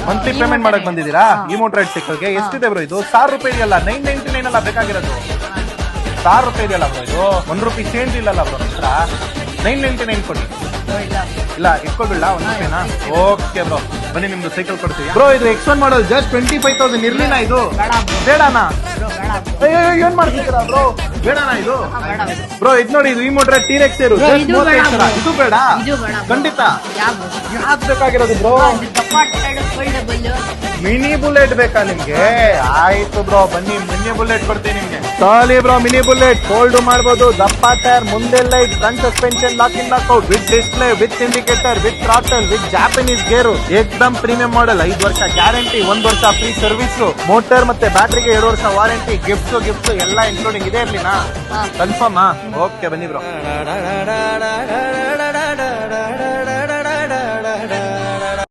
Monthly payment ಮಾಡಕ್ ಬಂದಿದ್ದೀರಾ ಈ ಮೋಟರ್ ಸೈಕಲ್ಗೆ? ಎಷ್ಟಿದೆ ಬ್ರೋ ಇದು? 1000 ರೂಪಾಯಿ ಇದೆಯಲ್ಲ, 999 ಅಲ್ಲ ಬೇಕಾಗಿರೋದು. 1000 ರೂಪಾಯಿ ಇದೆಯಲ್ಲ ಬ್ರೋ ಇದು. 1 ರೂಪಾಯಿ ಚೇಂಜ್ ಇಲ್ಲಲ್ಲ ಬ್ರೋ ಹತ್ರ. 999 ಕೊಡಿ. ಇಲ್ಲ ಇಟ್ಕೊಬಿಡ್ಲಾ 1 ರೂಪಾಯಿನಾ? ಓಕೆ ಬ್ರೋ, ಬನ್ನಿ ನಿಮ್ದು ಸೈಕಲ್ ಕೊಡ್ತೀವಿ ಬ್ರೋ. ಇದು X1 ಮಾಡಲ್ ಜಸ್ಟ್ 25,000 ಇರ್ಲಿಲ್ಲ ಇದು? ಬೇಡನಾ? ಅಯ್ಯೋ ಏನ್ ಮಾಡ್ತಿದ್ದೀರಾ ಬ್ರೋ? ಬೇಡನಾ ಇದು ಬ್ರೋ? ಇದು ನೋಡಿ, ಇದು ಈ ಮೋಟರ್ T-Rex ಇದು ಬೇಡ ಖಂಡಿತ. ಯಾವ್ದು ಬೇಕಾಗಿರೋದು ಬ್ರೋ? ಮಿನಿ ಬುಲೆಟ್ ಬೇಕಾ ನಿಮ್ಗೆ? ಆಯ್ತು ಬ್ರೋ, ಬನ್ನಿ ಮಿನಿ ಬುಲೆಟ್ ಕೊಡ್ತೀನಿ ನಿಮ್ಗೆ. ಸಾಲಿ ಬ್ರೋ, ಮಿನಿ ಬುಲೆಟ್ ಫೋಲ್ಡ್ ಮಾಡಬಹುದು. ದಪ್ಪ ಟೈರ್, ಮುಂದೆ light, front suspension, lock in lock out, with display, with indicator, with throttle, with Japanese ಗೇರು. ಏಕ್ದಮ್ ಪ್ರೀಮಿಯಂ ಮಾಡೆಲ್. 5 ವರ್ಷ ಗ್ಯಾರಂಟಿ, 1 ವರ್ಷ ಫ್ರೀ ಸರ್ವಿಸ್, ಮೋಟರ್ ಮತ್ತೆ ಬ್ಯಾಟ್ರಿಗೆ 2 ವರ್ಷ ವಾರಂಟಿ, ಗಿಫ್ಟ್ ಎಲ್ಲ ಇನ್ಕ್ಲೂಡಿಂಗ್ ಇದೆ. ಇರ್ಲಿನಾ? ಕನ್ಫರ್ಮ್? ಓಕೆ ಬನ್ನಿ ಬ್ರೋ.